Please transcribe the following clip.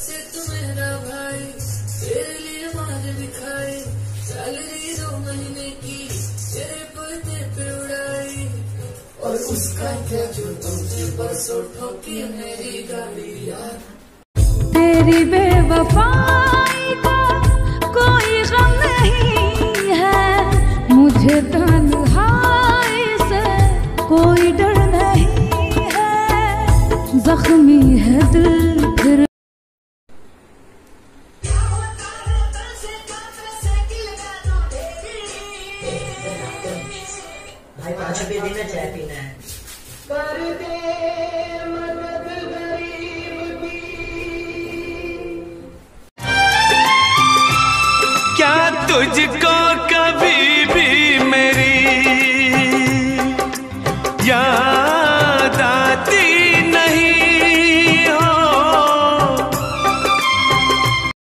से तू मेरा भाई, तेरे लिए मार भी खाए, सैलरी 2 महीने की तेरे पर्दे पे उड़ाई। और उसका क्या जो तुमसे परसों ठोकी मेरी गाड़ी यार। तेरी बेवफाई का कोई गम नहीं है, मुझे तन्हाई से कोई डर नहीं है, जख्मी है दिल फिर। भाई 5 रुपये देना, चाय पीना है। कर दे मदद गरीब की। क्या तुझको